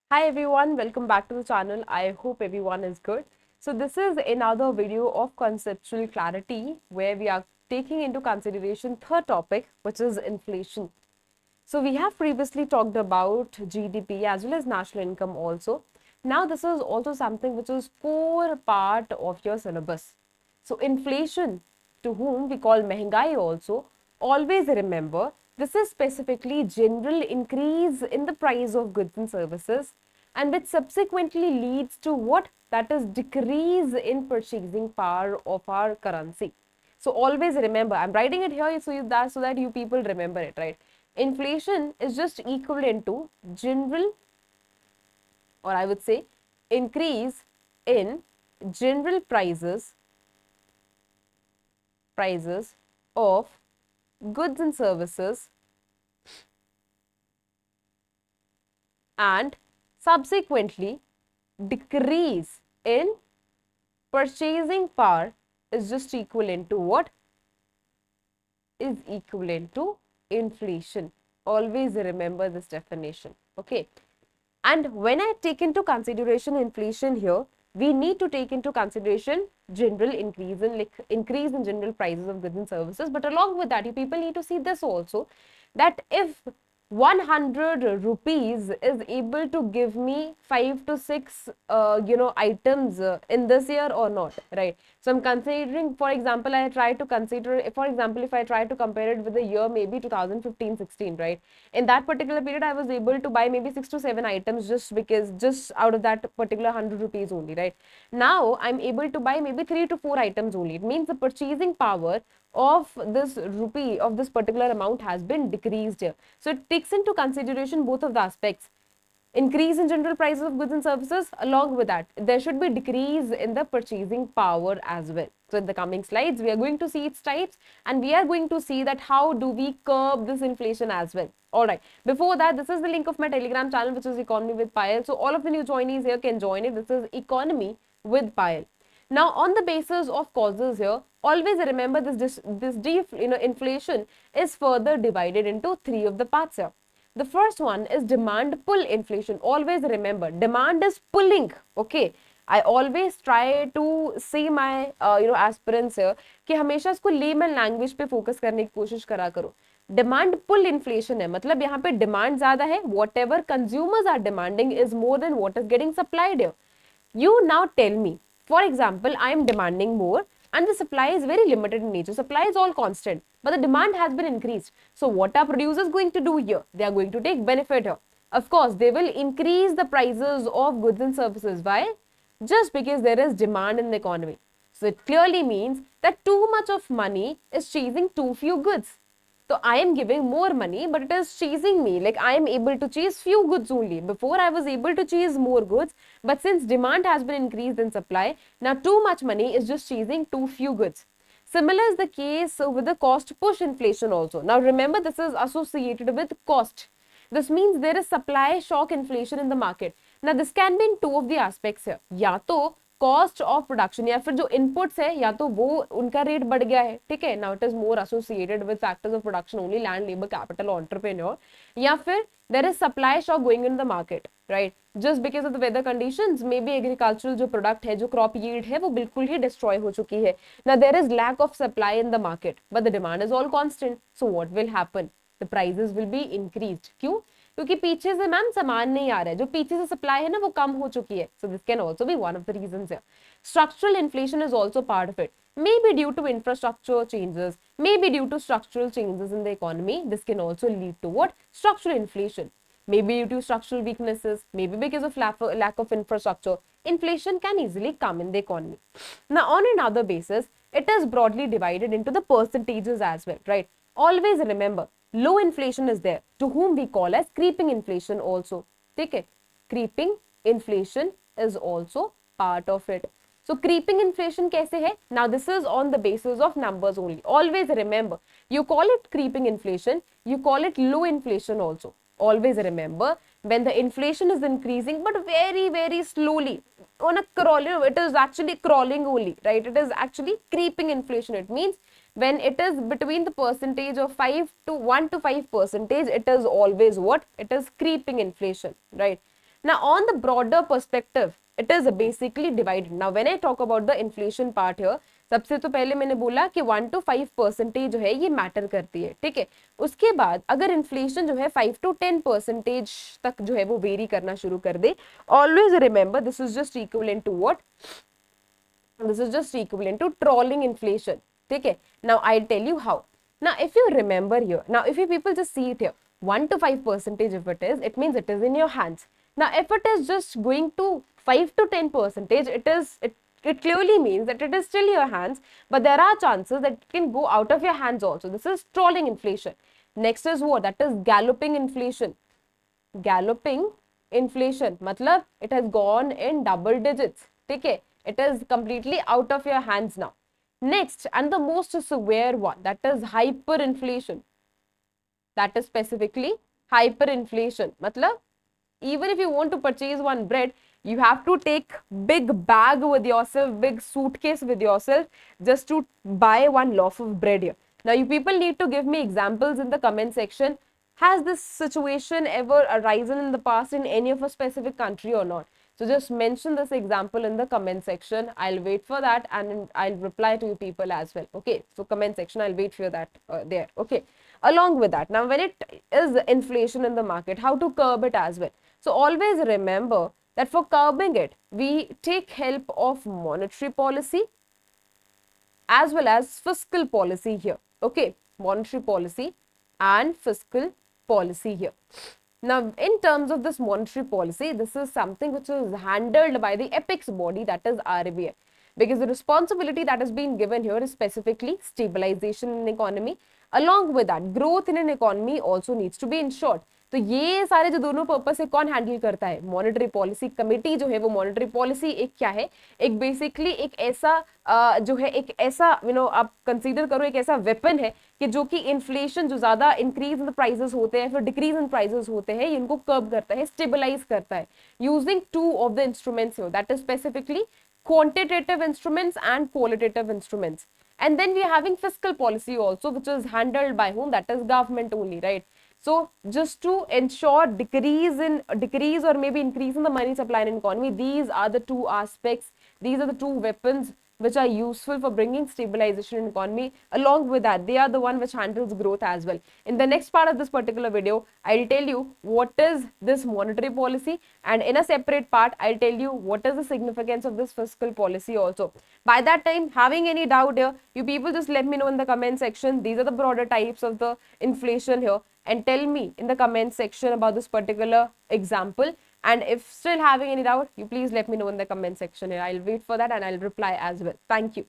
Hi everyone, welcome back to the channel. I hope everyone is good. So this is another video of conceptual clarity where we are taking into consideration third topic, which is inflation. So we have previously talked about GDP as well as national income also. Now this is also something which is core part of your syllabus. So inflation, to whom we call mehengai also, always remember this is specifically general increase in the price of goods and services, and which subsequently leads to what? That is decrease in purchasing power of our currency. So always remember, I'm writing it here so that you people remember it, right? Inflation is just equivalent to general, or I would say increase in general prices of goods and services, and subsequently decrease in purchasing power is just equivalent to what? Is equivalent to inflation. Always remember this definition. Okay. And when I take into consideration inflation here, we need to take into consideration general increase in general prices of goods and services. But along with that, you people need to see this also, that if 100 rupees is able to give me 5 to 6 items in this year or not, right? So I'm considering, for example, I try to consider, for example, if I try to compare it with the year maybe 2015-16, right? In that particular period, I was able to buy maybe 6 to 7 items just out of that particular 100 rupees only, right? Now I'm able to buy maybe 3 to 4 items only. It means the purchasing power of this rupee, of this particular amount, has been decreased here. So it takes into consideration both of the aspects: increase in general prices of goods and services, along with that there should be decrease in the purchasing power as well. So in the coming slides we are going to see its types, and we are going to see that how do we curb this inflation as well. All right, before that, this is the link of my Telegram channel, which is Economy with Payal. So all of the new joinees here can join it. This is Economy with Payal. Now, on the basis of causes here, always remember inflation is further divided into three of the parts here. The first one is demand pull inflation. Always remember, demand is pulling. Okay, I always try to see my aspirants here कि हमेशा इसको layman language पे focus करने की कोशिश करा करो. Demand पुल inflation है, मतलब यहाँ पे डिमांड ज्यादा है, whatever consumers are demanding is more than what is getting supplied here. You now tell me, for example, I am demanding more and the supply is very limited in nature. Supply is all constant, but the demand has been increased. So what are producers going to do here? They are going to take benefit here. Of course, they will increase the prices of goods and services. Why? Just because there is demand in the economy. So it clearly means that too much of money is chasing too few goods. So I am giving more money, but it is chasing me. Like I am able to chase few goods only. Before I was able to chase more goods, but since demand has been increased in supply, now too much money is just chasing too few goods. Similar is the case with the cost push inflation also. Now remember, this is associated with cost. This means there is supply shock inflation in the market. Now this can be in two of the aspects here. या तो cost of production, या फिर जो inputs है या तो वो उनका रेट बढ़ गया है, ठीक है. Now it is more associated with factors of production only, land, labour, capital, entrepreneur. या फिर there is supply shock going in the market, right, just because of the weather conditions. Maybe agricultural जो product है, जो crop yield है, वो बिल्कुल ही destroy हो चुकी है. Now there is lack of supply in the market, but the demand is all constant. So what will happen? The prices will be increased. क्यों? क्योंकि पीछे से मैम सामान नहीं आ रहा है, जो पीछे से सप्लाई है ना वो कम हो चुकी है. So this can also be one of the reasons here. Structural inflation is also part of it. Maybe due to infrastructure changes, maybe due to structural changes in the economy. This can also lead to what? Structural inflation. Maybe due to structural weaknesses, maybe because of lack of infrastructure, inflation can easily come in the economy. Now, on another basis, it is broadly divided into the percentages as well, right? Always remember, low inflation is there, to whom we call as creeping inflation also. Okay? Creeping inflation is also part of it. So creeping inflation कैसे है? Now this is on the basis of numbers only. Always remember, you call it creeping inflation, you call it low inflation also. Always remember, when the inflation is increasing but very very slowly, on a crawling, it is actually crawling only, right? It is actually creeping inflation. It means when it is between the percentage of 1 to 5 percentage, it is always what? It is creeping inflation, right? Now on the broader perspective, it is basically divided. Now when I talk about the inflation part here, सबसे तो पहले मैंने बोला कि 1 to 5% जो है ये matter करती है, ठीक है। उसके बाद अगर इन्फ्लेशन जो है 5 to 10% तक जो है वो वेरी करना शुरू कर दे, always remember this is just equivalent to what, this is just equivalent to trolling inflation, ठीक है। Now I'll tell you how. Now if you remember here, now if you people just see it here, 1 to 5% if it means it is in your hands. Now if it is just going to 5 to 10%, it clearly means that it is still your hands, but there are chances that it can go out of your hands also. This is trolling inflation. Next is what? That is galloping inflation. Galloping inflation मतलब it has gone in double digits, ठीक है। It is completely out of your hands now. Next, and the most severe one, that is hyperinflation. That is specifically hyperinflation. Matlab, even if you want to purchase one bread, you have to take big bag with yourself, big suitcase with yourself, just to buy one loaf of bread here. Now, you people need to give me examples in the comment section. Has this situation ever arisen in the past in any of a specific country or not? So just mention this example in the comment section. I'll wait for that and I'll reply to you people as well. Okay, so comment section, I'll wait for that there. Okay, along with that, now when it is inflation in the market, how to curb it as well. So always remember that for curbing it, we take help of monetary policy as well as fiscal policy here. Okay, monetary policy and fiscal policy here. Now, in terms of this monetary policy, this is something which is handled by the apex body, that is RBI, because the responsibility that has been given here is specifically stabilization in economy. Along with that, growth in an economy also needs to be ensured. तो ये सारे जो दोनों purpose है कौन handle करता है? Monetary policy committee जो है वो मॉनेटरी पॉलिसी एक क्या है, एक बेसिकली एक ऐसा जो है एक ऐसा आप कंसीडर करो एक ऐसा वेपन है कि जो कि इन्फ्लेशन जो ज्यादा इंक्रीज इन प्राइसेस होते हैं फिर डिक्रीज इन प्राइसेस होते हैं इनको कर्ब करता है, स्टेबलाइज करता है using two of the instruments here, that is specifically quantitative instruments and qualitative instruments. And then we are having fiscal policy also, which is handled by whom? That is government only, right? So just to ensure decrease or maybe increase in the money supply in economy, these are the two aspects, these are the two weapons which are useful for bringing stabilization in economy. Along with that, they are the one which handles growth as well. In the next part of this particular video, I'll tell you what is this monetary policy, and in a separate part, I'll tell you what is the significance of this fiscal policy also. By that time, having any doubt here, you people just let me know in the comment section. These are the broader types of the inflation here, and tell me in the comment section about this particular example. And if still having any doubt, you please let me know in the comment section here. I'll wait for that and I'll reply as well. Thank you.